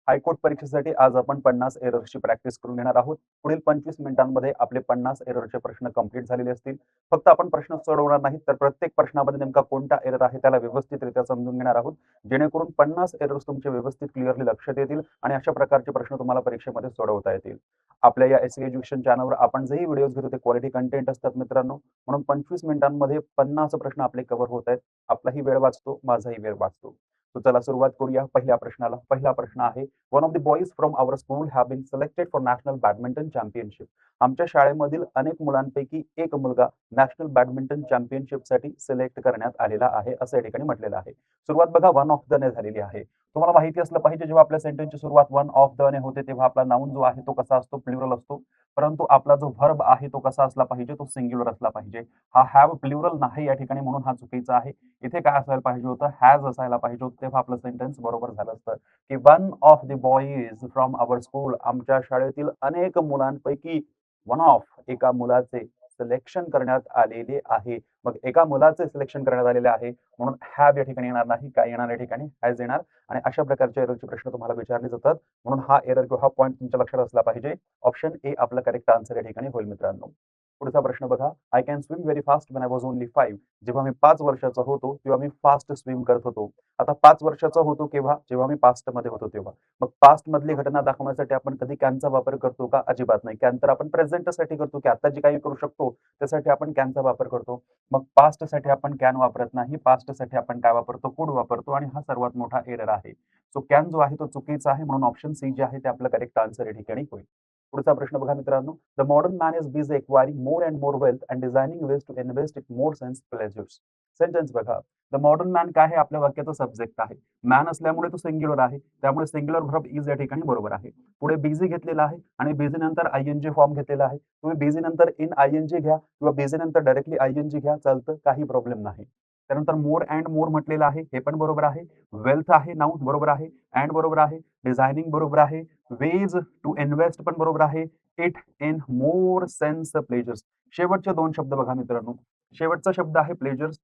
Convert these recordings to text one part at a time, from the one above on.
High court परीक्षेसाठी आज आपण 50 एरर्सची प्रॅक्टिस करून घेणार आहोत. पुढील 25 मिनिटांमध्ये आपले 50 एररचे प्रश्न कंप्लीट झालेले असतील. फक्त आपण प्रश्न सोडवणार नाहीत, तर प्रत्येक प्रश्नामध्ये नेमका कोणता एरर आहे त्याला व्यवस्थितरित्या समजून घेणार आहोत. जेणेकरून 50 एरर्स तुमचे व्यवस्थित क्लिअरली लक्षात येतील आणि अशा प्रकारचे प्रश्न तुम्हाला परीक्षेमध्ये सोडवता येतील. आपल्या या एसए एज्युकेशन चॅनलवर आपण जेही व्हिडिओज घेतो ते क्वालिटी कंटेंट असतात मित्रांनो. म्हणून 25 मिनिटांमध्ये 50 प्रश्न आपले कव्हर होत आहेत. आपलाही वेळ वाचतो, माझाही वेळ वाचतो. तो चला सुरुवात करूया पहिल्या प्रश्नाला. पहिला प्रश्न आहे, one of the boys from our school have been selected for national badminton championship. आमच्या शाळेमधील अनेक मुलांपैकी एक मुलगा नॅशनल बॅडमिंटन चॅम्पियनशिपसाठी सिलेक्ट करण्यात आलेला आहे, असं या ठिकाणी म्हटलेलं आहे. सुरुवात बघा वन ऑफ द ने झालेली आहे. तुम्हाला माहिती असलं पाहिजे, जेव्हा आपल्या सेंटेन्सची सुरुवात वन ऑफ द ने होते तेव्हा आपला नाउन जो आहे तो कसा असतो, प्लुरल असतो. परंतु आपला जो व्हर्ब आहे तो कसा असला पाहिजे, तो सिंग्युलर असला पाहिजे. हा हॅव प्लुरल नाही या ठिकाणी, म्हणून हा चुकीचा आहे. इथे काय असायला पाहिजे होतं, हॅज असायला पाहिजे होतं, तेव्हा आपलं सेंटेन्स बरोबर झालं असतं की one of the boys from our school, आमच्या शाळेतील अनेक मुलांपैकी वन ऑफ एका मुलाचे सिलेक्शन करण्यात आलेले आहे. मग एका मुलाचे सिलेक्शन करण्यात आलेले आहे म्हणून हॅव या ठिकाणी येणार नाही. काय येणार या ठिकाणी, हॅज येणार. आणि अशा प्रकारचे एररचे प्रश्न तुम्हाला विचारले जातात, म्हणून हा एरर किंवा हा पॉईंट तुमच्या लक्षात असला पाहिजे. ऑप्शन ए आपला करेक्ट आन्सर या ठिकाणी होईल मित्रांनो. पुढचा प्रश्न बघा, I can swim very fast when I was only 5. जेव्हा मी 5 वर्षाचा होतो तेव्हा मी फास्ट स्विम करत होतो. आता 5 वर्षाचा होतो केव्हा, जेव्हा मी पास्ट मध्ये होतो तेव्हा. मग पास्ट मधली घटना दाखवण्यासाठी आपण कधी कॅनचा वापर करतो का, अजिबात नाही. कॅन तर आपण प्रेझेंटसाठी करतो की आता जे काही करू शकतो त्यासाठी आपण कॅनचा वापर करतो. मग पास्ट साठी आपण कॅन वापरत नाही. पास्ट साठी आपण काय वापरतो, कुड वापरतो. आणि हा सर्वात मोठा एरर आहे. सो कॅन जो आहे तो चुकीचा आहे, म्हणून ऑप्शन सी जे आहे ते आपलं करेक्ट आन्सर या ठिकाणी होईल. पुढचा प्रश्न बघा मित्रांनो, the modern man is busy acquiring more and more wealth and designing ways to invest it more sense pleasures. Sentence बघा, द मॉडर्न मॅन काय आहे, आपल्या वाक्याचा सब्जेक्ट आहे. मॅन असल्यामुळे तो सिंग्युलर आहे, त्यामुळे सिंग्युलर व्हर्ब इज या ठिकाणी बरोबर आहे. पुढे बिझी घेतलेला आहे आणि बिझी नंतर आयएनजी फॉर्म घेतलेला आहे. तुम्ही बिझी नंतर इन आयएनजी घ्या किंवा बिझी नंतर डायरेक्टली आयएनजी घ्या, चालतं, काही प्रॉब्लेम नाही. त्यानंतर मोर अँड मोर म्हटलेलं आहे, हे पण बरोबर आहे. वेल्थ आहे, नाउन बरोबर आहे. अँड बरोबर आहे. डिझायनिंग बरोबर आहे. वेज टू इन्व्हेस्ट पण बरोबर आहे. It in more sense pleasures. शेवटचे दोन शब्द बघा मित्रांनो. शेवटचा शब्द आहे प्लेजर्स.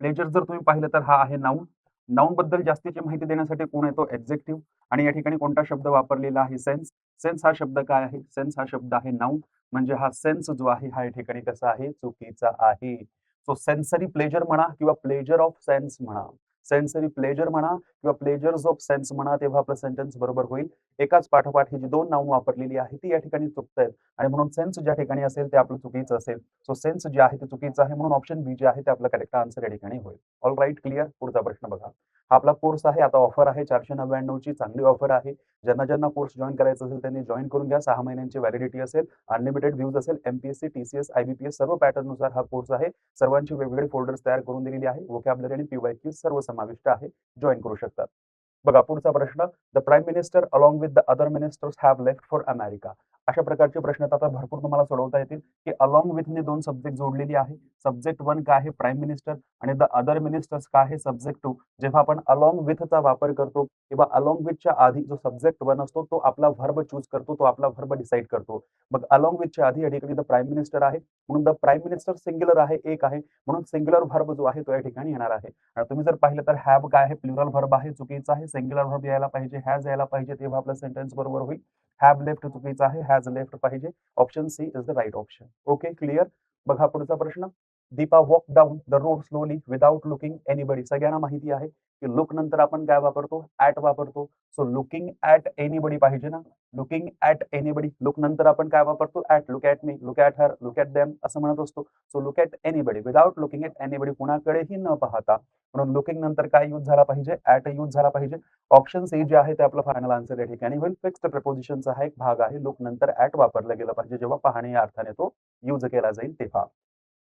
प्लेजर्स जर तुम्ही पाहिलं तर हा आहे नाउन. नाउन बद्दल जास्तीची माहिती देण्यासाठी कोण येतो, एक्झेक्टिव्ह. आणि या ठिकाणी कोणता शब्द वापरलेला आहे, सेन्स. सेन्स हा शब्द काय आहे, सेन्स हा शब्द आहे नाउन. म्हणजे हा सेन्स जो आहे हा या ठिकाणी कसा आहे, चुकीचा आहे. सो सेन्सरी प्लेजर म्हणा किंवा प्लेजर ऑफ सेन्स म्हणा, सेन्सरी प्लेजर म्हणा किंवा प्लेजर्स ऑफ सेन्स म्हणा, तेव्हा आपलं सेंटेन्स बरोबर होईल. एकाच पाठोपाठ ही जी दोन नाउन वापरलेली आहे ती या ठिकाणी चुकत आहेत आणि म्हणून सेन्स ज्या ठिकाणी असेल ते आपलं चुकीचं असेल. सो सेन्स जे आहे ते चुकीचं आहे, म्हणून ऑप्शन बी जे आहे ते आपलं करेक्ट आन्सर या ठिकाणी होईल. All right, clear. पुढचा प्रश्न बघा, हा आपला कोर्स आहे. आता ऑफर आहे 499 ची, चांगली ऑफर आहे. ज्यांना ज्यांना कोर्स जॉईन करायचा असेल त्यांनी जॉईन करून घ्या. 6 महिन्यांची व्हॅलिडिटी असेल, अनलिमिटेड व्ह्यूज असेल, एमपीएससी, टीसीएस, आयबीपीएस सर्व पॅटर्न नुसार हा कोर्स आहे. सर्वांची वेगवेगळे फोल्डर्स तयार करून दिलेली आहे. व्होकॅब्युलरी आणि पीवायक्यू सर्व समाविष्ट आहे. जॉईन करू शकतात. बघा पुढचा प्रश्न, the prime minister along with the other ministers have left for America. अशा प्रकारचे प्रश्न आता भरपूर तुम्हाला सोडवता येतील की अलॉंग विथने दोन सब्जेक्ट जोडलेली आहे. सब्जेक्ट वन काय आहे, प्राईम मिनिस्टर, आणि द अदर मिनिस्टर्स काय आहे, सब्जेक्ट टू. जेव्हा आपण अलॉंग विथचा वापर करतो किंवा अलॉंग विथच्या आधी जो सब्जेक्ट वन असतो तो आपला व्हर्ब चूज करतो, तो आपला व्हर्ब डिसाईड करतो. मग अलॉंग विथच्या आधी या ठिकाणी द प्राईम मिनिस्टर आहे, म्हणून द प्राईम मिनिस्टर सिंग्युलर आहे, एक आहे, म्हणून सिंग्युलर व्हर्ब जो आहे तो या ठिकाणी येणार आहे. आणि तुम्ही जर पाहिलं तर हॅव काय आहे, प्लुरल व्हर्ब आहे, चुकीचा आहे. सिंग्युलर व्हर्ब यायला पाहिजे, हॅज यायला पाहिजे, तेव्हा आपलं सेंटेन्स बरोबर होईल. हॅव लेफ्ट चुकीचा आहे, हॅज लेफ्ट पाहिजे. Option C is the right option. Okay, clear. बघा पुढचा प्रश्न, Deepa walk down the road slowly without looking anybody. सगळ्यांना माहिती आहे की लुक नंतर आपण काय वापरतो, ऍट वापरतो. सो लुकिंग ऍट एनीबडी पाहिजे ना, लुकिंग ऍट एनीबडी. लुक नंतर आपण काय वापरतो, at. Look at me, look at her, look at them असं म्हणत असतो. So look at anybody without looking at anybody, कुणाकडेही न पाहता. म्हणून लुकिंग नंतर काय यूज झाला पाहिजे, ऍट यूज झाला पाहिजे. ऑप्शन सी जे आहे ते आपलं फायनल आन्सर या ठिकाणी होईल. फिक्स्ड प्रपोजिशनचा हा एक भाग आहे. लुक नंतर ऍट वापरला गेला पाहिजे जेव्हा पाहणे या अर्थाने तो यूज केला जाईल तेव्हा.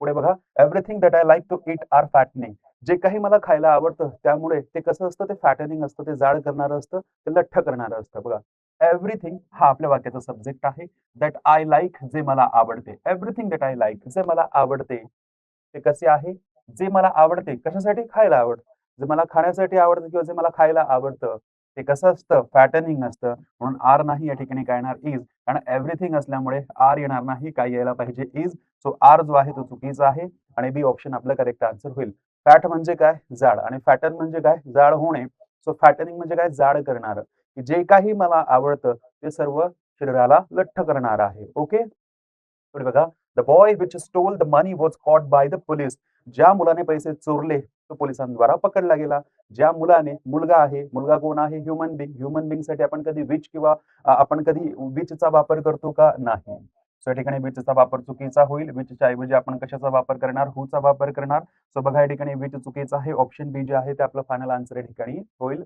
पुढे बघा, everything that I like to eat are fattening. जे काही मला खायला आवडतं त्यामुळे ते कसं असतं, ते फॅटनिंग असतं, ते जाड करणारं असतं, ते लठ्ठ करणारं असतं. बघा, एव्हरीथिंग हा आपल्या वाक्याचा सब्जेक्ट आहे. दॅट आय लाईक जे मला आवडते, एव्हरीथिंग दॅट आय लाईक जे मला आवडते, ते कसे आहे, जे मला आवडते. कशासाठी, खायला आवडतं. जे मला खाण्यासाठी आवडतं किंवा जे मला खायला आवडतं ते कसं असतं, फॅटनिंग असतं. म्हणून आर नाही या ठिकाणी काय येणार, इज. कारण एव्हरीथिंग असल्यामुळे आर येणार नाही, काय यायला पाहिजे, इज. सो आर जो आहे तो चुकीचा आहे आणि बी ऑप्शन आपलं करेक्ट आन्सर होईल. फॅट म्हणजे काय, जाड, आणि फॅटन म्हणजे काय, जाड होणे. सो फॅटनिंग म्हणजे काय, जाड करणार. की जे काही मला आवडतं ते सर्व शरीराला लठ्ठ करणार आहे. ओके. पुढे बघा, the boy which stole the money was caught by the police. ज्या मुलाने पैसे चोरले तो पोलिसांद्वारा पकडला गेला. ज्या मुलाने, मुलगा आहे, मुलगा कोण आहे? Human being. ह्युमन बिंग साठी आपण कधी विच किंवा आपण कधी विचचा वापर करतो का? नाही. सो या ठिकाणी विचचा वापर चुकीचा होईल. विचच्या ऐवजी आपण कशाचा वापर करणार? हूचा वापर करणार. सो बघा या ठिकाणी विच चुकीचा आहे. ऑप्शन बी जे आहे ते आपलं फायनल आन्सर या ठिकाणी होईल.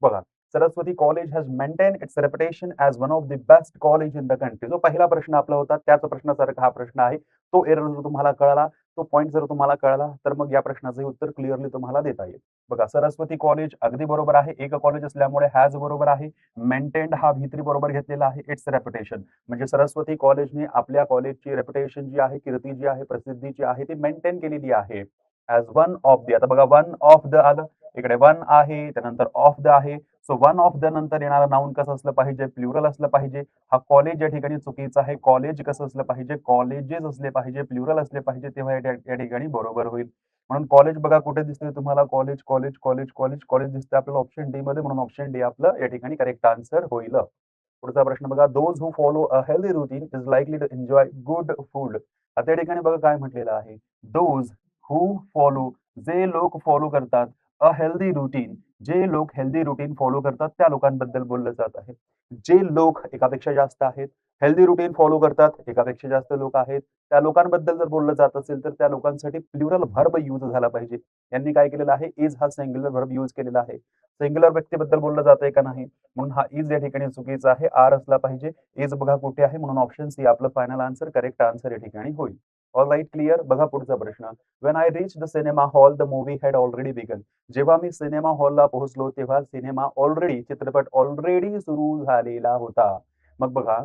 बघा, Saraswati college has maintain its reputation as one of the best college in the country. जो पहिला प्रश्न आपला होता त्याच प्रश्नासारखा हा प्रश्न आहे. तो एरर जर तुम्हाला कळला, तो पॉइंट जर तुम्हाला कळला, तर मग या प्रश्नाचे उत्तर क्लिअरली तुम्हाला देता येईल. बघा, सरस्वती कॉलेज अगदी बरोबर आहे. एक कॉलेज असल्यामुळे हॅज बरोबर आहे. मेंटेन्ड हा V3 बरोबर घेतलेला आहे. इट्स रेप्युटेशन म्हणजे सरस्वती कॉलेजने आपल्या कॉलेजची रेप्युटेशन जी आहे, कीर्ती जी आहे, प्रसिद्धी जी आहे ती मेंटेन केलेली आहे. As one of the. आता बघा, वन ऑफ द आलं. इकडे वन आहे, त्यानंतर ऑफ द आहे. सो वन ऑफ द नंतर येणारा नाउन कसं असलं पाहिजे? प्लुरल असलं पाहिजे. हा कॉलेज या ठिकाणी चुकीचा आहे. कॉलेज कसं असलं पाहिजे? कॉलेजेस असले पाहिजे, प्लुरल असले पाहिजे, तेव्हा या ठिकाणी बरोबर होईल. म्हणून कॉलेज बघा कुठे दिसतंय तुम्हाला? College, college, college, college, college दिसतंय आपल्याला ऑप्शन डी मध्ये, म्हणून ऑप्शन डी आपलं या ठिकाणी करेक्ट आन्सर होईल. पुढचा प्रश्न बघा, those who follow a healthy routine is likely to enjoy good food. आता या ठिकाणी बघा काय म्हटलेलं आहे? दोज हू फॉलो, जे लोक फॉलो करतात अ हेल्दी रुटीन, जे लोक हेल्दी रुटीन फॉलो करतात त्या लोकांबद्दल बोललं जात आहे. जे लोक एकापेक्षा जास्त आहेत, हेल्दी रुटीन फॉलो करतात, एकापेक्षा जास्त लोक आहेत, त्या लोकांबद्दल जर बोललं जात असेल तर त्या लोकांसाठी प्लुरल व्हर्ब यूज झाला पाहिजे. यांनी काय केलेलं आहे? इज हा सिंग्युलर व्हर्ब यूज केलेला आहे. सिंग्युलर व्यक्तीबद्दल बोललं जातंय का नाही? म्हणून हा इज या ठिकाणी चुकीचा आहे. आर असला पाहिजे. इज बघा कुठे आहे? म्हणून ऑप्शन सी आपलं फायनल आन्सर, करेक्ट आन्सर या ठिकाणी होईल. All right, clear. बघा पुढचा प्रश्न. When I reach the cinema hall the movie had already begun. जेव्हा मी सिनेमा हॉलला पोहोचलो तेव्हा सिनेमा ऑलरेडी, चित्रपट ऑलरेडी सुरू झालेला होता. मग बघा,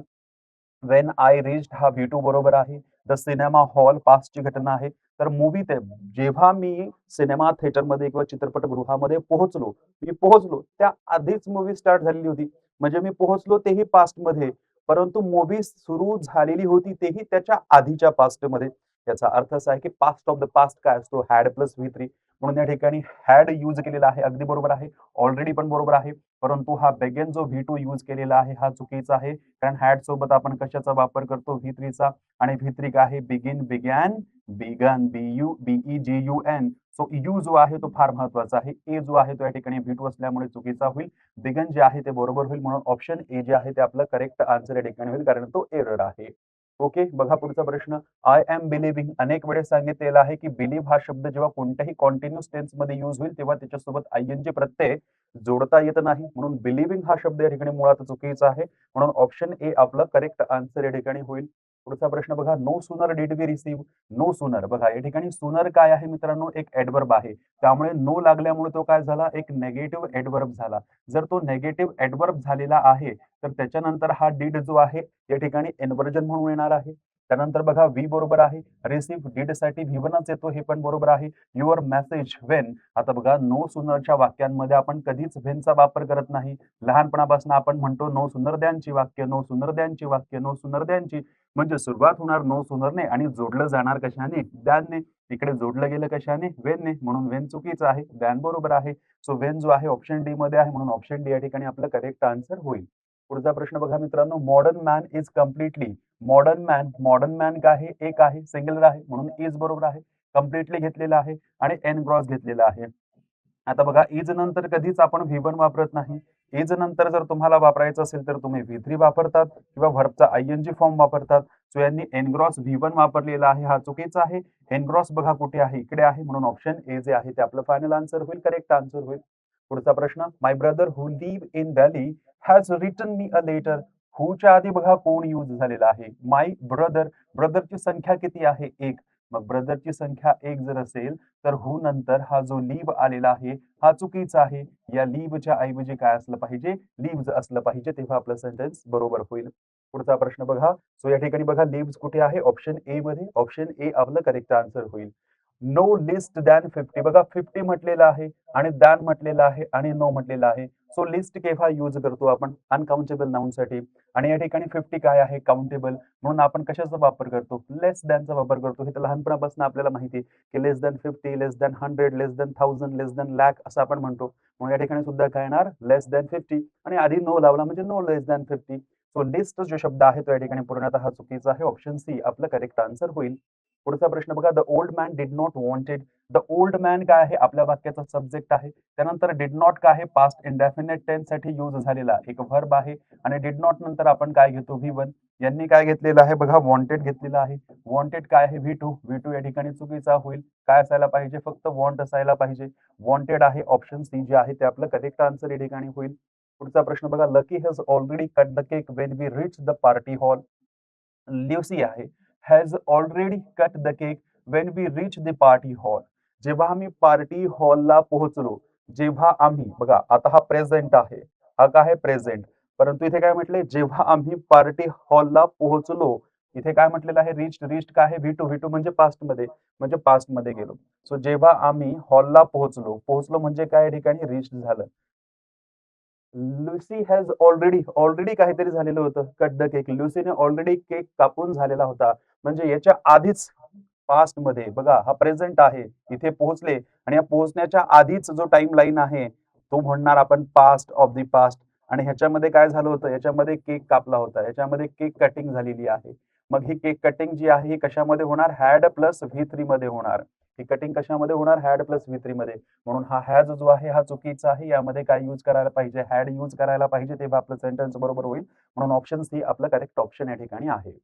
व्हेन आय रिच्ड हा V2 बरोबर आहे. द सिनेमा हॉल पास्टची घटना आहे. तर मूव्ही ते जेव्हा मी सिनेमा थिएटरमध्ये किंवा चित्रपटगृहामध्ये पोहोचलो, मी पोहोचलो त्या आधीच मूव्ही स्टार्ट झालेली होती. म्हणजे मी पोहोचलो तेही पास्टमध्ये, परंतु मूव्ही सुरू झालेली होती तेही त्याच्या आधीच्या पास्टमध्ये. याचा अर्थ असा आहे की पास्ट ऑफ द पास्ट काय असतो? Had plus V3. म्हणून या ठिकाणी हॅड यूज केलेला आहे. अगदी बरोबर आहे. ऑलरेडी पण बरोबर आहे. परंतु हा बेगेन जो V2 यूज केलेला आहे हा चुकीचा आहे. कारण हॅड सोबत आपण कशाचा वापर करतो? V3 चा. आणि V3 काय आहे? Begin, began, begun, BEGUN. So U जो आहे तो फार महत्वाचा आहे. ए जो आहे तो या ठिकाणी V2 असल्यामुळे चुकीचा होईल. बिगन जे आहे ते बरोबर होईल. म्हणून ऑप्शन ए जे आहे ते आपलं करेक्ट आन्सर या ठिकाणी होईल, कारण तो एरर आहे. ओके. बघा पुढचा प्रश्न. आय एम बिलिव्हिंग अनेक वेळेस सांगितलेलं आहे की बिलीव्ह हा शब्द जेव्हा कोणत्याही कॉन्टिन्युअस टेन्स मध्ये यूज होईल तेव्हा त्याच्यासोबत आयएनजी प्रत्यय जोडता येत नाही. म्हणून बिलिव्हिंग हा शब्द या ठिकाणी मुळात चुकीचा आहे. म्हणून ऑप्शन ए आपलं करेक्ट आन्सर या ठिकाणी होईल. पुढचा प्रश्न बघा. No sooner did we receive. No sooner बघा या ठिकाणी सूनर काय आहे मित्रांनो? एक ॲडव्हर्ब आहे. त्यामुळे नो लागल्यामुळे तो काय झाला? एक निगेटिव्ह ॲडव्हर्ब झाला. जर तो निगेटिव्ह ॲडव्हर्ब झालेला आहे तर त्याच्यानंतर हा डिड जो आहे या ठिकाणी इन्व्हर्जन म्हणून येणार आहे. त्यानंतर बघा वी बरोबर आहे. रिसीव्ह डिड साठी V1च येतो, हे पण बरोबर आहे. Your message when. आता बघा, नो सूनरच्या वाक्यांमध्ये आपण कधीच व्हेनचा वापर करत नाही. लहानपणापासून आपण म्हणतो नो सूनर द्यांची वाक्य, नो सूनर द्यांची वाक्य, नो सूनर द्यांची. म्हणजे सुरुवात होणार नो सूनरने आणि जोडलं जाणार कशाने? द्यानने. इकडे जोडलं गेलं कशाने? व्हेनने. म्हणून व्हेन चुकीचं आहे. द्यान बरोबर आहे. सो व्हेन जो आहे ऑप्शन डी मध्ये आहे, म्हणून ऑप्शन डी या ठिकाणी आपलं करेक्ट आन्सर होईल. पुढचा प्रश्न बघा मित्रांनो. Modern man is completely. Modern man काय आहे? एक आहे, सिंग्युलर आहे, म्हणून इज बरोबर आहे. कम्प्लिटली घेतलेला आहे आणि एनग्रॉस घेतलेला आहे. आता बघा, इज नंतर कधीच आपण V1 वापरत नाही. इज नंतर जर तुम्हाला वापरायचं असेल तर तुम्ही V3 वापरतात किंवा व्हर्बचा आयएनजी फॉर्म वापरतात. सो यांनी एनग्रॉस V1 वापरलेला आहे, हा चुकीचा आहे. एनग्रॉस बघा कुठे आहे? इकडे आहे, म्हणून ऑप्शन ए जे आहे ते आपलं फायनल आन्सर होईल, करेक्ट आन्सर होईल. पुढचा प्रश्न. My brother who live in valley has written me a letter. हूच्या आधी बघा कोण यूज झालेला आहे? माय ब्रदर. ब्रदरची संख्या किती आहे? एक. मग ब्रदरची संख्या एक जर असेल तर हू नंतर हा जो लिव्ह आलेला आहे हा चुकीचा आहे. या लिव्हच्या ऐवजी काय असलं पाहिजे? लिव्हज असलं पाहिजे, तेव्हा आपलं सेंटेन्स बरोबर होईल. पुढचा प्रश्न बघा. सो या ठिकाणी बघा लिव्हज कुठे आहे? ऑप्शन ए मध्ये. ऑप्शन ए आपलं करेक्ट आन्सर होईल. No least than 50. बघा 50 म्हटलेलं आहे आणि दॅन म्हटलेलं आहे आणि नो म्हटलेलं आहे. सो लिस्ट केव्हा यूज करतो आपण अनकाउंटेबल नाउनसाठी आणि या ठिकाणी 50 काय आहे काउंटेबल म्हणून आपण कशाचा वापर करतो लेस दॅनचा वापर करतो. हे तर लहानपणापासून आपल्याला माहिती आहे की लेस दॅन 50 लेस दॅन 100 लेस दॅन 1000 लेस दॅन लॅक असं आपण म्हणतो. म्हणून या ठिकाणी सुद्धा काय येणार लेस दॅन 50 आणि आधी नो लावला म्हणजे नो लेस दॅन 50. सो लिस्ट जो शब्द आहे तो या ठिकाणी पूर्णतः हा चुकीचा आहे. ऑप्शन सी आपलं करेक्ट आन्सर होईल. पुढचा प्रश्न बघा the old man did not wanted. The old man काय आहे आपल्या वाक्याचा सब्जेक्ट आहे. त्यानंतर डिड नॉट काय आहे पास्ट इंडेफिनिट टेन्स साठी यूज झालेला एक व्हर्ब आहे आणि डिड नॉट नंतर आपण काय घेतो V1. यांनी काय घेतलेलं आहे बघा वॉन्टेड घेतलेलं आहे. वॉन्टेड काय आहे V2. V2 या ठिकाणी चुकीचा होईल. काय असायला पाहिजे फक्त वॉन्ट असायला पाहिजे. वॉन्टेड आहे ऑप्शन सी जे आहे ते आपलं करेक्ट आन्सर या ठिकाणी होईल. पुढचा प्रश्न बघा Lucky has already cut the cake when we reach the party hall. Lucy आहे has already cut the cake when we reach the party hall. जेव्हा आम्ही पार्टी हॉलला पोहोचलो जेव्हा आम्ही बघा आता हा प्रेझेंट आहे हा काय आहे प्रेझेंट परंतु इथे काय म्हटले जेव्हा आम्ही पार्टी हॉलला पोहोचलो इथे काय म्हटलेलं आहे रिच रिच काय आहे V2 V2 म्हणजे पास्ट मध्ये गेलो. सो जेव्हा आम्ही हॉलला पोहोचलो पोहोचलो म्हणजे काय या ठिकाणी रिच झालं. लुसी हॅज ऑलरेडी ऑलरेडी काहीतरी झालेलं होतं कट द केक. लुसीने ऑलरेडी केक कापून झालेला होता म्हणजे याच्या आधीच पास्ट मध्ये बघा हा प्रेझेंट आहे इथे पोहोचले आणि या पोहोचण्याच्या आधीच जो टाइम लाईन आहे तो म्हणणार आपण पास्ट ऑफ द पास्ट. आणि ह्याच्यामध्ये काय झालं होतं याच्यामध्ये केक कापला होता याच्यामध्ये केक कटिंग झालेली आहे. मग ही केक कटिंग जी आहे ही कशामध्ये होणार हॅड प्लस V3 मध्ये होणार. ही कटिंग कशामध्ये होणार हॅड प्लस V3 मध्ये. म्हणून हा हॅज जो आहे हा चुकीचा आहे. यामध्ये काय यूज करायला पाहिजे हॅड यूज करायला पाहिजे तेव्हा आपलं सेंटेन्स बरोबर होईल. म्हणून ऑप्शन सी आपलं करेक्ट ऑप्शन या ठिकाणी आहे.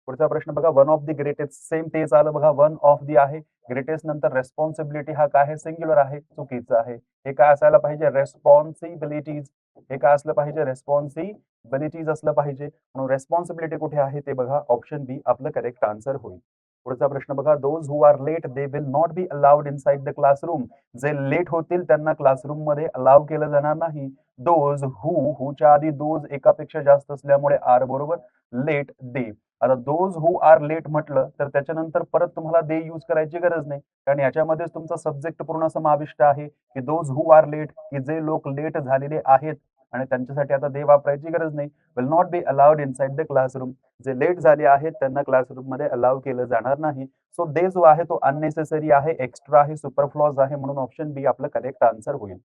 पुढचा प्रश्न बघा one of the greatest same तेच आलं बघा वन ऑफ दी आहे. ग्रेटेस्ट नंतर रेस्पॉन्सिबिलिटी हा काय आहे सिंग्युलर आहे चुकीचं आहे. हे काय असायला पाहिजे रेस्पॉन्सिबिलिटीज. हे काय असलं पाहिजे रेस्पॉन्सिबिलिटीज असलं पाहिजे. म्हणून रेस्पॉन्सिबिलिटी कुठे आहे ते बघा ऑप्शन बी आपलं करेक्ट आन्सर होईल. पुढचा प्रश्न बघा those who are late they will not be allowed inside the classroom. जे लेट होतील त्यांना क्लासरूम मध्ये अलाव केलं जाणार नाही. दोज हुच्या आधी दोज एकापेक्षा जास्त असल्यामुळे आर बरोबर लेट दे. आता दोज हु आर लेट म्हटलं तर त्याच्यानंतर परत तुम्हाला दे यूज करायची गरज नाही कारण याच्यामध्येच तुमचा सब्जेक्ट पूर्ण समाविष्ट आहे की दोज हु आर लेट की जे लोक लेट झालेले आहेत आणि त्यांच्यासाठी आता दे वापरायची गरज नाही. Will not be allowed inside the classroom. जे लेट झाले आहेत त्यांना क्लासरूम मध्ये अलाव केलं जाणार नाही. सो दे जो आहे तो अननेसेसरी आहे एक्स्ट्रा आहे सुपरफ्लॉज आहे म्हणून ऑप्शन बी आपलं करेक्ट आन्सर होईल.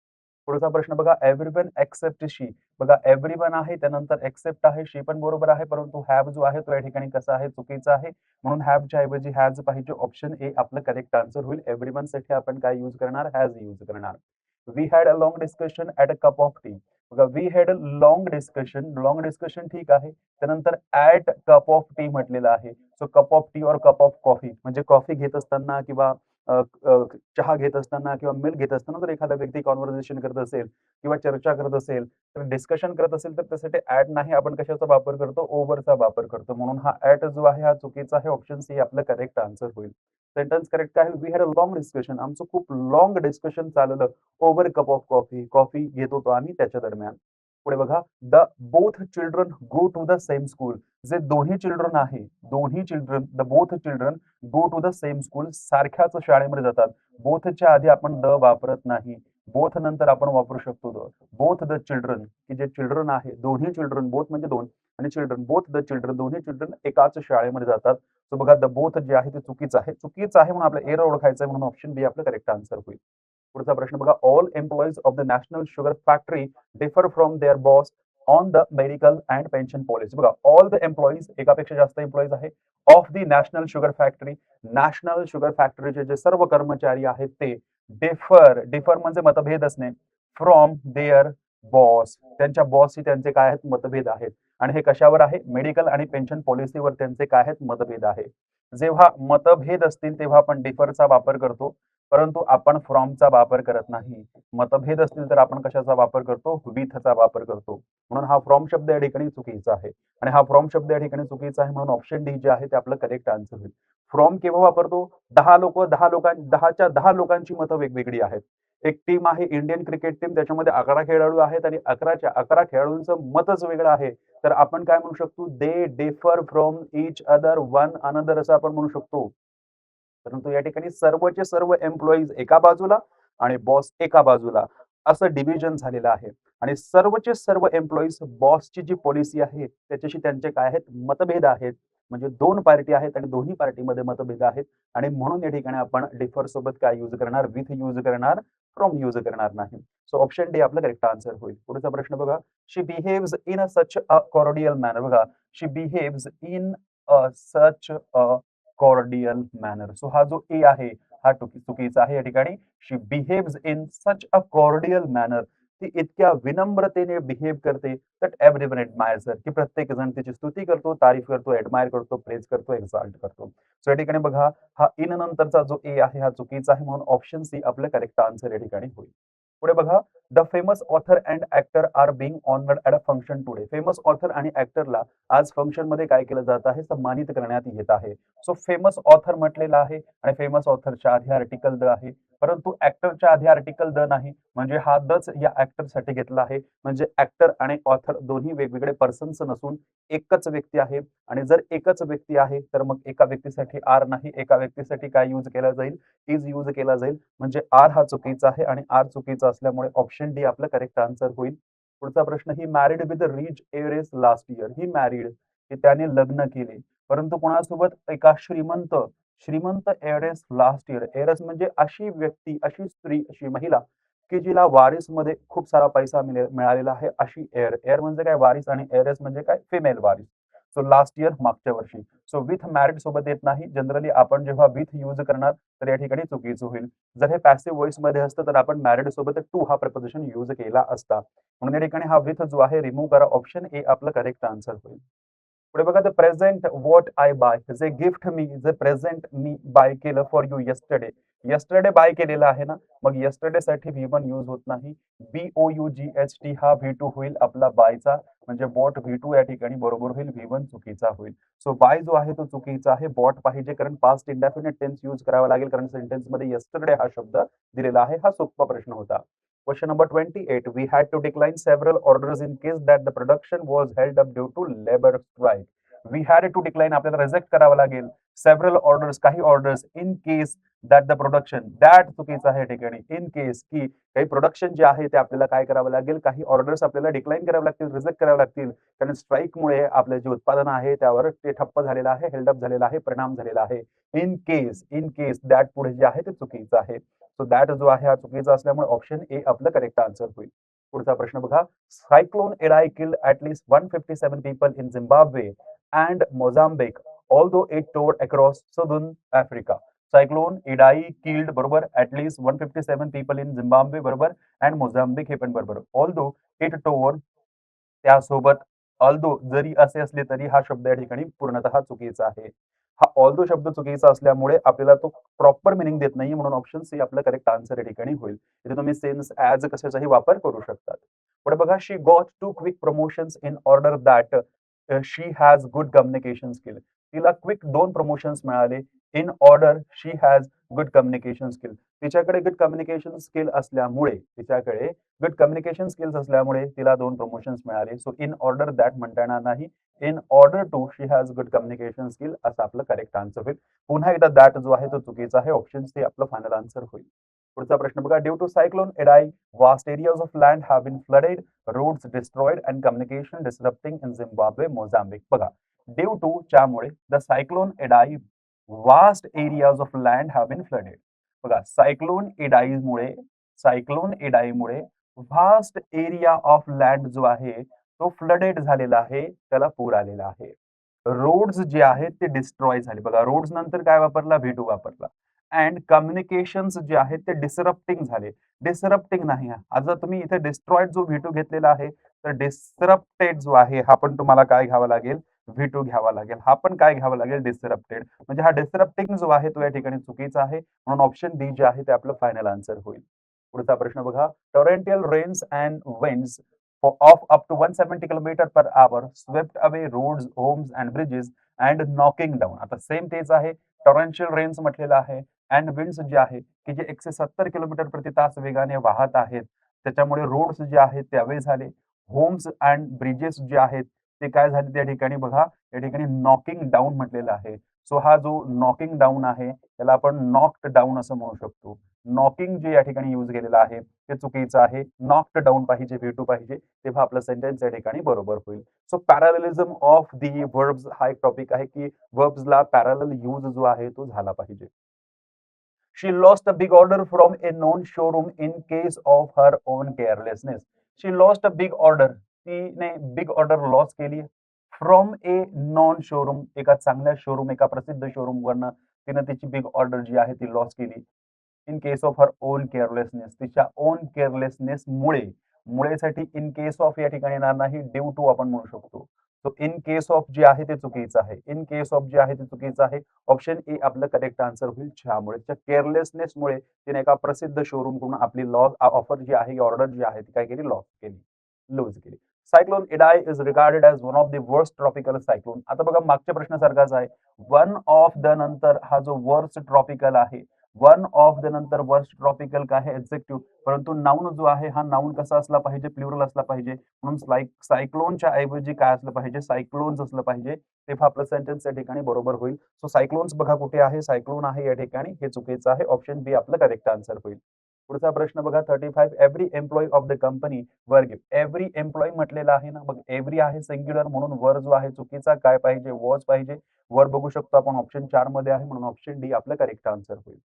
पुढचा प्रश्न बघा एव्हरीवन एक्सेप्ट शी. बघा एव्हरीवन आहे त्यानंतर एक्सेप्ट आहे शी पण बरोबर आहे परंतु हॅव जो आहे तो या ठिकाणी कसा आहे चुकीचा आहे. म्हणून हॅवच्या ऐवजी हॅज पाहिजे ऑप्शन ए आपलं करेक्ट आन्सर होईल. एव्हरीवन साठी आपण काय यूज करणार हॅज यूज करणार. We had a long discussion at a cup of tea. बघा we had a long discussion ठीक आहे. त्यानंतर ऍट कप ऑफ टी म्हटलेलं आहे. सो कप ऑफ टी और कप ऑफ कॉफी म्हणजे कॉफी घेत असताना किंवा चहा घेत असताना किंवा मिल्क घेत असताना जर एखादा व्यक्ती कॉन्व्हर्सेशन करत असेल किंवा चर्चा करत असेल तर डिस्कशन करत असेल तर त्यासाठी ऍट नाही आपण कशाचा वापर करतो ओव्हरचा वापर करतो. म्हणून हा ऍट जो आहे हा चुकीचा आहे. ऑप्शन सी आपलं करेक्ट आन्सर होईल. सेंटेन्स करेक्ट काय we had a long discussion. आमचं खूप लॉंग डिस्कशन चाललं over cup of coffee. Coffee घेत होतो आम्ही त्याच्या दरम्यान. पुढे बघा the both children go to the same school. जे दोन्ही चिल्ड्रन आहे the both children go to the same school सारख्याच शाळेमध्ये जातात. बोथच्या आधी आपण द वापरत नाही. बोथ नंतर आपण वापरू शकतो द. बोथ द चिल्ड्रन की जे चिल्ड्रन आहे दोन्ही चिल्ड्रन बोथ म्हणजे दोन आणि चिल्ड्रन बोथ द चिल्ड्रन दोन्ही चिल्ड्रन एकाच शाळेमध्ये जातात. सो बघा द बोथ जे आहे ते चुकीचं आहे म्हणून आपलं एरर ओळखायचं आहे म्हणून ऑप्शन बी आपलं करेक्ट आन्सर होईल. पुढचा प्रश्न बघा all employees of the national sugar factory differ from their boss on the medical and pension policy. बघा ऑल द एम्प्लॉईज एकापेक्षा जास्त एम्प्लॉईज आहे of the national sugar factory. National sugar फॅक्टरीचे जे सर्व कर्मचारी आहेत ते डिफर म्हणजे मतभेद असणे फ्रॉम देअर बॉस त्यांच्या बॉसशी त्यांचे काय आहेत मतभेद आहेत आणि हे कशावर आहे मेडिकल आणि पेन्शन पॉलिसीवर त्यांचे काय आहेत मतभेद आहे. जेव्हा मतभेद असतील तेव्हा आपण डिफरचा वापर करतो परंतु आपण फ्रॉमचा वापर करत नाही. मतभेद असतील तर आपण कशाचा वापर करतो विथचा वापर करतो. म्हणून हा फ्रॉम शब्द या ठिकाणी चुकीचा आहे आणि हा फ्रॉम शब्द या ठिकाणी चुकीचा आहे म्हणून ऑप्शन डी जे आहे ते आपलं करेक्ट आन्सर होईल. फ्रॉम केव्हा वापरतो 10 लोकांची मतं वेगवेगळी आहेत. एक टीम आहे इंडियन क्रिकेट टीम त्याच्यामध्ये 11 खेळाडू आहेत आणि 11 खेळाडूंचं मतच वेगळं आहे तर आपण काय म्हणू शकतो they differ from each other one another असं आपण म्हणू शकतो. परंतु या ठिकाणी सर्वचे सर्व एम्प्लॉईज एका बाजूला आणि बॉस एका बाजूला असं डिव्हिजन झालेलं आहे आणि सर्वचे सर्व एम्प्लॉईज बॉसची जी पॉलिसी आहे त्याच्याशी त्यांचे काय आहेत मतभेद आहेत. म्हणजे 2 पार्टी आहेत आणि दोन्ही पार्टीमध्ये मतभेद आहेत आणि म्हणून या ठिकाणी आपण डिफर सोबत काय यूज करणार? विथ यूज करणार, फ्रॉम यूज करणार नाही. सो ऑप्शन डी आपलं करेक्ट आन्सर होईल. पुढचा प्रश्न बघा. She behaves in a such a cordial manner. बघा, she behaves in a such a cordial manner. So हा जो ए आहे हा चुकीचा आहे या ठिकाणी. She behaves in such a cordial manner. ती इतक्या विनम्रतेने बिहेव करते दॅट एव्हरीवन एडमायर्स हर, की प्रत्येक जण तिची स्तुती करतो, तारीफ करतो, एडमायर करतो, प्रेज करतो, एक्झाल्ट करतो. सो या ठिकाणी बघा, हा इन नंतरचा जो ए आहे हा चुकीचा आहे म्हणून ऑप्शन सी आपलं करेक्ट आन्सर या ठिकाणी होईल. पुढे बघा, the famous author and actor are being honoured at a function today. Famous author आणि ऍक्टरला आज फंक्शन मध्ये काय केलं जात आहे? सन्मानित करण्यात येत आहे. सो फेमस ऑथर म्हटलेलं आहे आणि फेमस ऑथरच्या आधी आर्टिकल द आहे, परंतु ऍक्टरच्या आधी आर्टिकल द नाही. म्हणजे हा दच या ऍक्टरसाठी घेतला आहे. म्हणजे ऍक्टर आणि ऑथर दोन्ही वेगवेगळे पर्सन्स नसून एकच व्यक्ती आहे आणि जर एकच व्यक्ती आहे तर मग एका व्यक्तीसाठी आर नाही, एका व्यक्तीसाठी काय यूज केला जाईल? इज यूज केला जाईल. म्हणजे आर हा चुकीचा आहे आणि आर चुकीचा असल्यामुळे ऑप्शन डी आपलं करेक्ट आन्सर होईल. पुढचा प्रश्न. He married with rich heiress last year. He married, की त्याने लग्न केले, परंतु कोणासोबत? एका श्रीमंत श्रीमंत एअरेस लास्ट इयर. एअरेस म्हणजे अशी व्यक्ती, अशी स्त्री, अशी महिला की जिला वारीसमध्ये खूप सारा पैसा मिळालेला आहे, अशी एअर. एअर म्हणजे काय? वारीस. आणि एअरेस म्हणजे काय? फिमेल वारीस. सो लास्ट इयर मागच्या वर्षी. सो विथ मॅरिड सोबत येत नाही. जनरली आपण जेव्हा विथ यूज करणार तर या ठिकाणी चुकीचं होईल. जर हे पॅसिव्ह व्हॉइस मध्ये असतं तर आपण मॅरिड सोबत टू हा प्रपोजिशन यूज केला असता. म्हणून या ठिकाणी हा विथ जो आहे रिमूव्ह करा. ऑप्शन ए आपलं करेक्ट आन्सर होईल. पुढे बघा, the present what I buy. जे गिफ्ट मी, जे प्रेझेंट मी बाय केलं for you yesterday. Yesterday buy केलेलं आहे ना, मग यस्टरडे साठी V1 यूज होत नाही. BOUGHT हा V2 होईल आपला बायचा. म्हणजे बॉट V2 या ठिकाणी बरोबर होईल. V1 चुकीचा होईल. सो बाय जो आहे तो चुकीचा आहे. बॉट पाहिजे कारण पास्ट इंडेफिनिट टेन्स यूज करावा लागेल कारण सेंटेन्स मध्ये यस्टरडे हा शब्द दिलेला आहे. हा सोपा प्रश्न होता. Question number 28. We had to decline several orders in case that the production was held up due to labor strike. We had to decline आपल्याला रिजेक्ट करावं लागेल. सेव्हरल ऑर्डर्स, काही orders, in case that the production. That चुकीचं आहे ठिकाणी. In case, की काही production जे आहे ते आपल्याला काय करावं लागेल? काही ऑर्डर्स आपल्याला डिक्लाइन करावे लागतील, रिजेक्ट करावे लागतील. कारण स्ट्राईकमुळे आपलं जे उत्पादन आहे त्यावर ते ठप्प झालेलं आहे, हेल्डअप झालेलं आहे, परिणाम झालेला आहे. इन केस दॅट पुढे जे आहे ते चुकीचं आहे. सो दॅट जो आहे हा चुकीचा असल्यामुळे ऑप्शन ए आपलं करेक्ट आन्सर होईल. पुढचा प्रश्न बघा. Cyclone Idai killed at least 157 people in Zimbabwe and Mozambique although it tore across southern Africa. Cyclone Idai killed बरोबर at least 157 people in Zimbabwe बरोबर अँड मोझाम्बिक हे पण बरोबर. ऑल्दो इट टोर त्यासोबत ऑल्दो जरी असे असले तरी हा शब्द या ठिकाणी पूर्णतः चुकीचा आहे. हा ऑल्दो शब्द चुकीचा असल्यामुळे आपल्याला तो प्रॉपर मिनिंग देत नाही म्हणून ऑप्शन सी आपलं करेक्ट आन्सर या ठिकाणी होईल. इथे तुम्ही सेन्स ॲज कशाचाही वापर करू शकतात. पुढे बघा. She got 2 quick promotions in order that she has good communication skill. तिला क्विक 2 प्रमोशन्स मिळाले in order she has good communication skill. तिच्याकडे गुड कम्युनिकेशन स्किल असल्यामुळे तिला 2 प्रमोशन्स मिळाले. सो इन ऑर्डर दॅट म्हणता येणार नाही. In order to she has good communication skill असं आपलं करेक्ट आन्सर होईल. पुन्हा एकदा दॅट जो आहे तो चुकीचा आहे. ऑप्शन सी आपलं फायनल आन्सर होईल. पुढचा प्रश्न बघा. Due to cyclone Idai vast areas of land have been flooded, roads destroyed and communication disturbing in Zimbabwe, Mozambique. बघा, ड्यू टू च्यामुळे the cyclone Idai vast areas of land have been flooded. बघा, cyclone एडाईमुळे vast area of land जो आहे तो flooded झालेला आहे, त्याला पूर आलेला आहे. रोड्स जे आहेत ते डिस्ट्रॉय झाले. बघा, रोड्स नंतर काय वापरला? V2 वापरला. अँड कम्युनिकेशन्स जे आहेत ते डिसरप्टिंग झाले. डिसरप्टिंग नाही. आता तुम्ही इथे डिस्ट्रॉयड जो V2 घेतलेला आहे तर डिसरप्टेड जो आहे हा पण तुम्हाला काय घ्यावा लागेल? V2 घ्यावा लागेल. हा पण काय घ्यावा लागेल? डिसरप्टेड. म्हणजे हा डिसरप्टिंग जो आहे तो या ठिकाणी चुकीचा आहे म्हणून ऑप्शन डी जे आहे ते आपलं फायनल आन्सर होईल. पुढचा प्रश्न बघा. Torrential rains and winds of up to 170 kilometre per hour swept away roads, homes and bridges and knocking down. आता सेम तेच आहे. टॉरेंशियल रेन्स म्हटलेलं आहे अँड विंड्स जे आहे की जे 170 किलोमीटर प्रति तास वेगाने वाहत आहेत त्याच्यामुळे रोड्स जे आहेत ते अवे झाले. होम्स अँड ब्रिजेस जे आहेत ते काय झाले त्या ठिकाणी? बघा, या ठिकाणी नॉकिंग डाऊन म्हटलेलं आहे. सो हा जो नॉकिंग डाऊन आहे त्याला आपण नॉक्ड डाऊन असं म्हणू शकतो. नॉकिंग जे या ठिकाणी यूज केलेलं आहे ते चुकीचं आहे. नॉक्ड डाउन पाहिजे, V2 पाहिजे, तेव्हा आपलं सेंटेन्स या ठिकाणी बरोबर होईल. सो पॅरॅलिझम ऑफ दी व्हर्ब्स हा एक टॉपिक आहे की व्हर्ब्सला पॅरॅलल यूज जो आहे तो झाला पाहिजे. She lost a big order from a known showroom in case of her own carelessness. She lost a big order. तिने बिग ऑर्डर लॉस केली फ्रॉम ए नॉन शोरूम, एका चांगल्या शोरूम, एका प्रसिद्ध शोरूम वरनं तिने तिची बिग ऑर्डर जी आहे ती लॉस केली. In case of her own carelessness, तिच्या ओन केअरलेसनेस मुळे, मुळेसाठी इन केस ऑफ या ठिकाणी येणार नाही, ड्यू टू आपण म्हणू शकतो. सो इन केस ऑफ जे आहे ते चुकीचं आहे. इन केस ऑफ जे आहे ते चुकीचं आहे. ऑप्शन ए आपलं करेक्ट आन्सर होईल. ज्यामुळे त्या केअरलेसनेसमुळे तिने एका प्रसिद्ध शोरूम कडून आपली लॉस ऑफर जी आहे, ऑर्डर जी आहे ती काय केली, लॉस केली, लूज केली. Cyclone Idai is regarded as one of the worst tropical cyclone. आता बघा मागच्या प्रश्नासारखाच आहे. वन ऑफ द नंतर हा जो वर्स्ट ट्रॉपिकल आहे, वन ऑफ द नंतर वर्स्ट ट्रॉपिकल काय आहे, एक्झेक्टिव्ह, परंतु नाऊन जो आहे हा नाऊन कसा असला पाहिजे, प्लुरल असला पाहिजे. म्हणून सायक्लोनच्या ऐवजी काय असलं पाहिजे, सायक्लोन्स असलं पाहिजे, तेव्हा आपलं सेंटेन्स या ठिकाणी बरोबर होईल. सो सायक्लोन्स बघा कुठे आहे, सायक्लोन आहे या ठिकाणी, हे चुकीचं आहे. ऑप्शन बी आपलं करेक्ट आन्सर होईल. पुढचा प्रश्न बघा 35. Every employee of the company वर गिव्ह. एव्हरी एम्प्लॉई म्हटलेलं आहे ना, मग एव्हरी आहे सिंग्युलर म्हणून वर जो आहे चुकीचा, काय पाहिजे, वॉज पाहिजे. वर बघू शकतो आपण ऑप्शन 4 मध्ये आहे, म्हणून ऑप्शन डी आपलं करेक्ट आन्सर होईल.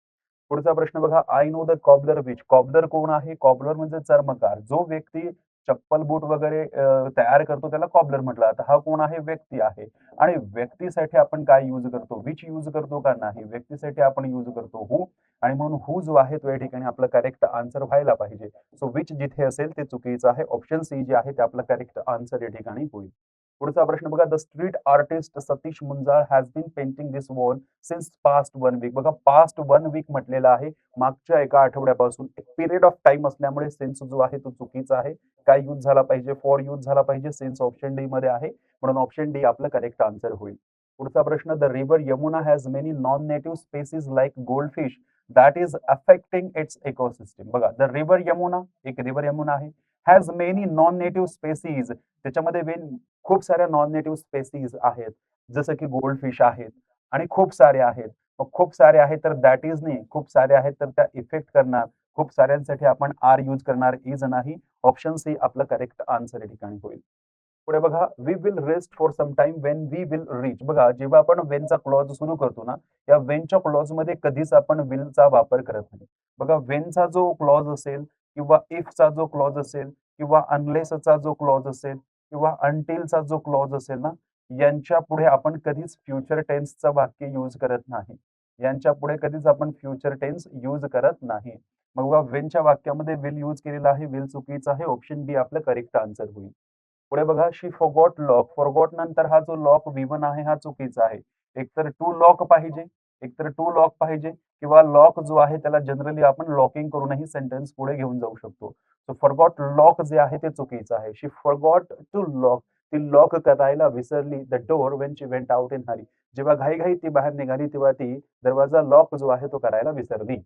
पुढचा प्रश्न बघा, I know the cobbler which. Cobbler कोण आहे, कॉबलर म्हणजे चर्मकार. जो व्यक्ती चप्पल बूट वगैरे तयार करतो त्याला कॉबलर म्हटलं जातं. हा कोण आहे, व्यक्ती आहे. आणि व्यक्तीसाठी आपण काय यूज करतो, विच यूज करतो का नाही, व्यक्तीसाठी आपण यूज करतो हू. आणि म्हणून हू जो आहे तो या ठिकाणी आपला करेक्ट आन्सर व्हायला पाहिजे. सो विच जिथे असेल ते चुकीचं आहे. ऑप्शन सी जे आहे ते आपलं करेक्ट आन्सर या ठिकाणी होईल. पुढचा प्रश्न बघा, the street artist Satish Munjal has been painting this wall since past 1 week. बघा पास्ट 1 वीक म्हटलेलं आहे, मागच्या एका आठवड्यापासून. एक पिरियड ऑफ टाइम असल्यामुळे सेन्स जो आहे तो चुकीचा आहे. काय यूज झाला पाहिजे, फॉर यूज झाला पाहिजे. सेन्स ऑप्शन डी मध्ये आहे, म्हणून ऑप्शन डी आपलं करेक्ट आन्सर होईल. पुढचा प्रश्न, the river Yamuna has many non native species like goldfish that is affecting it's ecosystem. बघा द रिव्हर यमुना, एक रिव्हर यमुना आहे, has many non native species, त्याच्यामध्ये खूप साऱ्या नॉन नेटिव्ह स्पेसीज आहेत, जसं की गोल्डफिश आहेत आणि खूप सारे आहेत. मग खूप सारे आहेत तर दॅट इज नाही, खूप सारे आहेत तर त्या इफेक्ट करणार. खूप साऱ्यांसाठी आपण आर यूज करणार, इज नाही. ऑप्शन सी आपलं करेक्ट आन्सर या ठिकाणी होईल. पुढे बघा, we will rest for some time when we will reach. बघा जेव्हा आपण वेनचा क्लॉज सुरू करतो ना, या वेनच्या क्लॉज मध्ये कधीच आपण विलचा वापर करत नाही. बघा वेनचा जो क्लॉज असेल किंवा इफचा जो क्लॉज असेल किंवा अनलेसचा जो क्लॉज असेल किंवा अनटिलचा जो क्लॉज असेल ना, यांच्या पुढे आपण कधीच फ्युचर टेन्सचं वाक्य यूज करत नाही. यांच्या पुढे कधीच आपण फ्युचर टेन्स यूज करत नाही. मग बघा वेनच्या वाक्यामध्ये विल यूज केलेला आहे, विल चुकीचा आहे. ऑप्शन बी आपलं करेक्ट आन्सर होईल. पुढे बघा, शी फॉरगॉट लॉक. फॉरगॉट नंतर हा जो लॉक V1 आहे हा चुकीचा आहे. एकतर टू लॉक पाहिजे, एकतर टू लॉक पाहिजे किंवा लॉक जो आहे त्याला जनरली आपण लॉकिंग करूनही सेंटेन्स पुढे घेऊन जाऊ शकतो. सो फॉरगॉट लॉक जे आहे ते चुकीचं आहे. शी फॉरगॉट टू लॉक. ती लॉक करायला विसरली the door when she went out in Hari. जेव्हा घाईघाई ती बाहेर निघाली तेव्हा ती दरवाजा लॉक जो आहे तो करायला विसरली.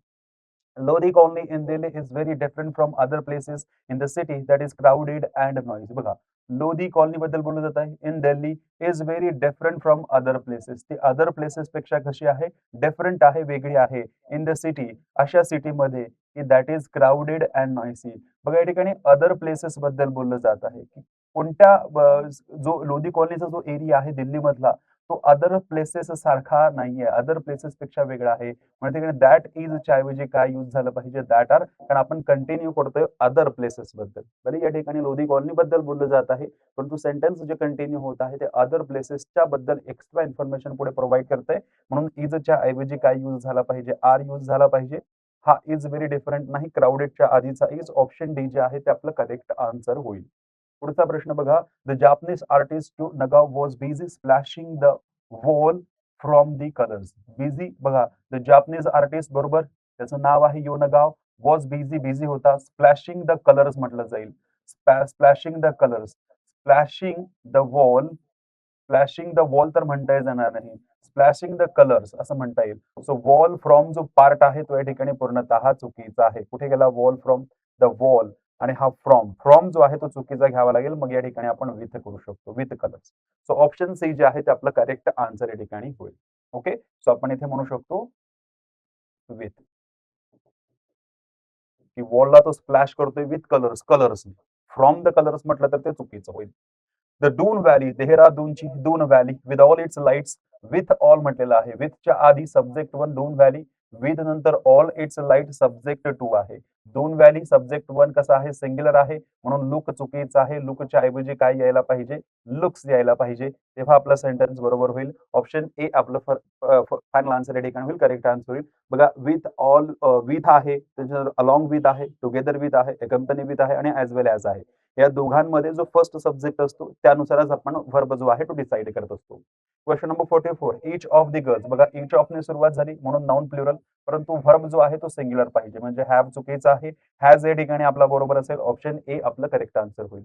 Lodi colony in Delhi is very different from other places in the city that is crowded and noisy. बघा लोधी कॉलनी बद्दल बोललं जात आहे. In Delhi is very different from other places. ती अदर प्लेसेस पेक्षा कशी आहे, डिफरंट आहे, वेगळी आहे. इन द सिटी, अशा सिटीमध्ये की that is crowded and noisy. बघा या ठिकाणी अदर प्लेसेस बद्दल बोललं जात आहे की कोणत्या जो लोधी कॉलनीचा जो एरिया आहे दिल्लीमधला तो अदर प्लेसेस सारखा नाहीये, अदर प्लेसेस पेक्षा वेगळा आहे. म्हणजे दॅट इज च्या ऐवजी काय यूज झालं पाहिजे, दॅट आर, कारण आपण कंटिन्यू करतोय अदर प्लेसेस बद्दल. बरे या ठिकाणी लोधी कॉलनी बद्दल बोललं जात आहे, परंतु सेंटेन्स जे कंटिन्यू होत आहे ते अदर प्लेसेसच्या बद्दल एक्स्ट्रा इन्फॉर्मेशन पुढे प्रोव्हाइड करतंय. म्हणून इजच्या ऐवजी काय यूज झाला पाहिजे, आर यूज झाला पाहिजे. हा इज व्हेरी डिफरंट नाही, क्राउडेडच्या आधीचा इज. ऑप्शन डी जे आहे ते आपलं करेक्ट आन्सर होईल. पुढचा प्रश्न बघा, द जापनीज आर्टिस्ट टू नगाव was busy splashing the wall from the colours. Busy बघा, द जापनीज आर्टिस्ट बरोबर, त्याचं नाव आहे योनगाव. वॉज बिझी, बिझी होता. स्प्लॅशिंग द कलर्स म्हटलं जाईल. Splashing the colours, splashing the wall. Splashing the wall तर म्हणता जाणार नाही, स्प्लॅशिंग द कलर्स असं म्हणता येईल. सो वॉल फ्रॉम जो पार्ट आहे तो या ठिकाणी पूर्णतः चुकीचा आहे. कुठे गेला वॉल फ्रॉम, द वॉल, आणि हा फ्रॉम, फ्रॉम जो आहे तो चुकीचा घ्यावा लागेल. मग या ठिकाणी आपण विथ करू शकतो, with colours. So option C जे आहे ते आपलं करेक्ट आन्सर या ठिकाणी होईल. ओके, सो आपण इथे म्हणू शकतो विथ. की वॉलला तो स्प्लॅश करतोय with colours from the colours म्हटलं तर ते चुकीचं होईल. द डून व्हॅली, देहरादूनची Doon valley with all its lights, with all म्हटलेलं आहे. विथच्या आधी subject one Doon valley, with नंतर all its light subject two आहे. डून व्हॅली सब्जेक्ट वन कसा आहे, सिंग्युलर आहे म्हणून लुक चुकीचं आहे. लुकच्या ऐवजी काय यायला पाहिजे, लुक्स यायला पाहिजे. तेव्हा आपलं सेंटेन्स बरोबर होईल. ऑप्शन ए आपलं फायनल आन्सर या ठिकाणी होईल, करेक्ट आन्सर होईल. बघा विथ ऑल, विथ आहे, त्याच्यानंतर अलॉंग विथ आहे, टुगेदर विथ आहे, अकंपनी विथ आहे आणि ॲज वेल ॲज आहे. या दोघांमध्ये जो फर्स्ट सब्जेक्ट असतो त्यानुसारच आपण व्हर्ब जो आहे तो डिसाईड करत असतो. Question number 44, each of the girls, बघा ईच ऑफ ने सुरुवात झाली म्हणून नाउन प्लुरल, परंतु व्हर्ब जो आहे तो सिंग्युलर पाहिजे म्हणजे हॅव चुकीचा आहे. हॅज या ठिकाणी आपला बरोबर असेल. ऑप्शन ए आपलं करेक्ट आन्सर होईल.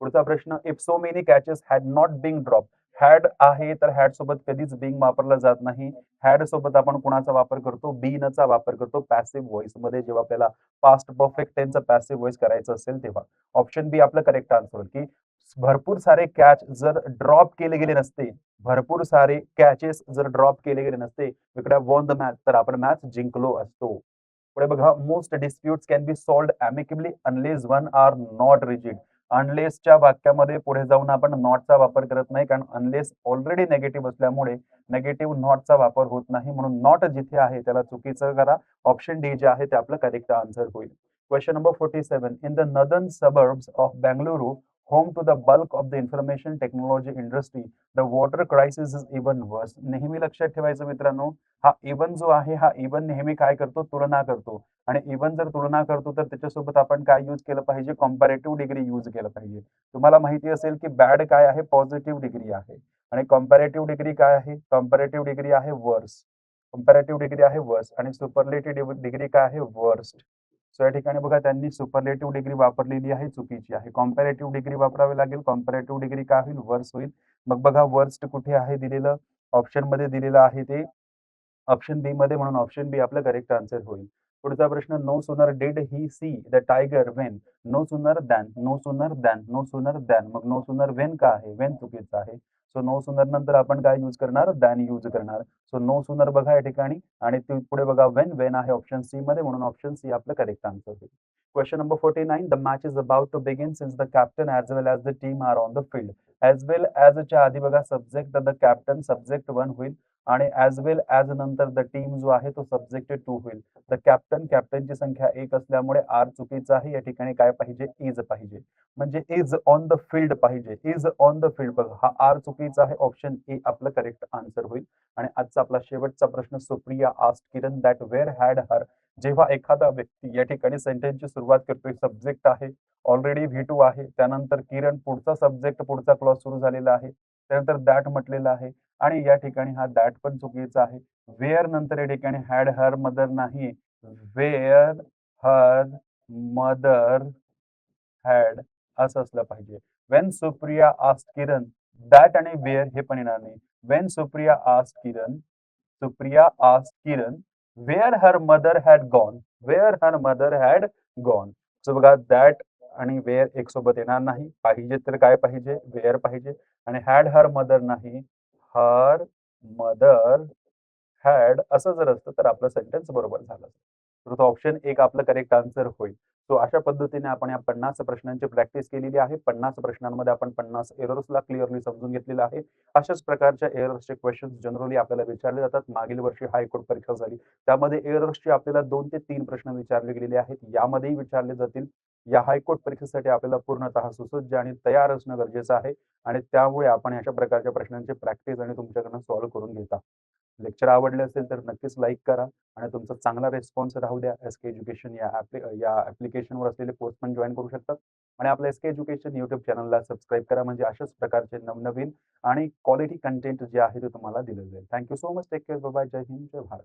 पुढचा प्रश्न, if so many catches had not been drop, had आहे तर हॅड सोबत कधीच बिंग वापरला जात नाही. हॅड सोबत आपण कुणाचा वापर करतो, बीनचा वापर करतो पॅसिव्ह व्हॉइस मध्ये, जेव्हा आपल्याला पास्ट परफेक्ट टेन्सचं पॅसिव्ह व्हॉइस करायचं असेल तेव्हा. ऑप्शन बी आपलं करेक्ट आन्सर होईल की भरपूर सारे कॅच जर ड्रॉप केले गेले नसते, भरपूर सारे कॅचेस जर ड्रॉप केले गेले नसते, इकडे वॉन द मॅच, तर आपण मॅच जिंकलो असतो. पुढे बघा, most disputes can be solved amicably unless one are not rigid. अनलेसच्या वाक्यामध्ये पुढे जाऊन आपण नॉटचा वापर करत नाही, कारण अनलेस ऑलरेडी नेगेटिव्ह असल्यामुळे नेगेटिव्ह नॉटचा वापर होत नाही, म्हणून नॉट जिथे आहे त्याला चुकीचं करा. ऑप्शन डी जे आहे ते आपलं करेक्ट आन्सर होईल. Question number 47, in the northern suburbs of Bengaluru, home to the bulk of the information technology industry, the water crisis is even worse. नेहमी लक्षात ठेवायचं मित्रांनो, हा इवन जो आहे, हा इवन नेहमी काय करतो, तुलना करतो. आणि इवन जर तुलना करतो तर त्याच्यासोबत आपण काय यूज केलं पाहिजे, कॉम्पॅरेटिव्ह डिग्री यूज केलं पाहिजे. तुम्हाला माहिती असेल की बॅड काय आहे, पॉझिटिव्ह डिग्री आहे आणि कॉम्पॅरेटिव्ह डिग्री काय आहे, कॉम्पॅरेटिव्ह डिग्री आहे वर्स. कॉम्पॅरेटिव्ह डिग्री आहे वर्स आणि सुपरलेटिव्ह डिग्री काय आहे, वर्स्ट. सो या ठिकाणी बघा त्यांनी सुपरलेटिव्ह डिग्री वापरलेली आहे, चुकीची आहे. कॉम्पॅरेटिव्ह डिग्री वापरावी लागेल. कॉम्पॅरेटिव्ह डिग्री काय होईल, वर्स होईल. मग बघा वर्स्ट कुठे आहे दिलेलं, ऑप्शन मध्ये दिलेलं आहे ते ऑप्शन बी मध्ये, म्हणून ऑप्शन बी आपलं करेक्ट आन्सर होईल. पुढचा प्रश्न, no sooner did he see the tiger when, no sooner than, no sooner than, no sooner than, मग नो सुनर वेन का आहे, वेन चुकीचं आहे. सो नो सुनर नंतर आपण काय यूज करणार, दॅन यूज करणार. सो नो सुनर बघा या ठिकाणी आणि पुढे बघा वेन, वेन आहे ऑप्शन सी मध्ये, म्हणून ऑप्शन सी आपलं करेक्ट आन्सर होईल. Question number 49, the match is about to begin since the captain as well as the team are on the field. As well ॲजच्या आधी बघा subject the captain subject one होईल आणि as well as नंतर the team जो आहे तो subject to होईल. द कॅप्टन, कॅप्टनची संख्या एक असल्यामुळे आर चुकीचा आहे. या ठिकाणी काय पाहिजे, इज पाहिजे, म्हणजे इज ऑन द फील्ड पाहिजे. इज ऑन द फील्ड बघा, हा आर चुकीचा आहे. ऑप्शन ए आपलं करेक्ट आन्सर होईल. आणि आजचा आपला शेवटचा प्रश्न, Supriya asked Kiran that where had her. जेव्हा एखादा व्यक्ती या ठिकाणी सेंटेन्सची सुरुवात करतोय, सब्जेक्ट आहे, ऑलरेडी V2 आहे, त्यानंतर किरण पुढचा सब्जेक्ट, पुढचा क्लॉज सुरू झालेला आहे, त्यानंतर दॅट म्हटलेलं आहे आणि या ठिकाणी हा दॅट पण चुकीचा आहे. वेअर नंतर या ठिकाणी हॅड हर मदर नाही, वेअर हर मदर हॅड असं असलं पाहिजे. When Supriya asked Kiran, that आणि वेअर हे पण येणार नाही. When Supriya asked Kiran, Supriya asked Kiran where her mother had gone, where her mother had gone. So बघा दॅट आणि वेअर एक सोबत येणार नाही. पाहिजे तर काय पाहिजे, वेअर पाहिजे आणि हॅड हर मदर नाही, हर मदर हॅड असं जर असतं तर आपलं सेंटेन्स बरोबर झालं असतं. तर तो ऑप्शन एक आपलं करेक्ट आन्सर होईल. सो अशा पद्धतीने आपण या 50 प्रश्नांची प्रॅक्टिस केलेली आहे. 50 प्रश्नांमध्ये आपण 50 एरर्सला क्लिअरली समजून घेतलेलं आहे. अशाच प्रकारच्या एरर्सचे क्वेश्चन्स जनरली आपल्याला विचारले जातात. मागील वर्षी हायकोर्ट परीक्षा झाली, त्यामध्ये एरर्सचे आपल्याला 2 ते 3 प्रश्न विचारले गेलेले आहेत. यामध्येही विचारले जातील. या हायकोर्ट परीक्षेसाठी आपल्याला पूर्णतः सुसज्ज आणि तयार असणं गरजेचं आहे आणि त्यामुळे आपण अशा प्रकारच्या प्रश्नांची प्रॅक्टिस आणि तुमच्याकडनं सॉल्व्ह करून घेता. लेक्चर आवडले असेल तर नक्कीच लाईक करा आणि तुमचा चांगला रिस्पॉन्स राहू द्या. एस-के एज्युकेशन या ॲप्लिकेशनवर असलेले कोर्स पण जॉइन करू शकतात आणि आपल्या एस-के एज्युकेशन यूट्यूब चॅनलला सबस्क्राईब करा, म्हणजे अशाच प्रकारचे नवनवीन आणि क्वालिटी कंटेंट जे आहे ते तुम्हाला दिलं जाईल. Thank so much. Take care. Bye bye. जय हिंद. जय भारत.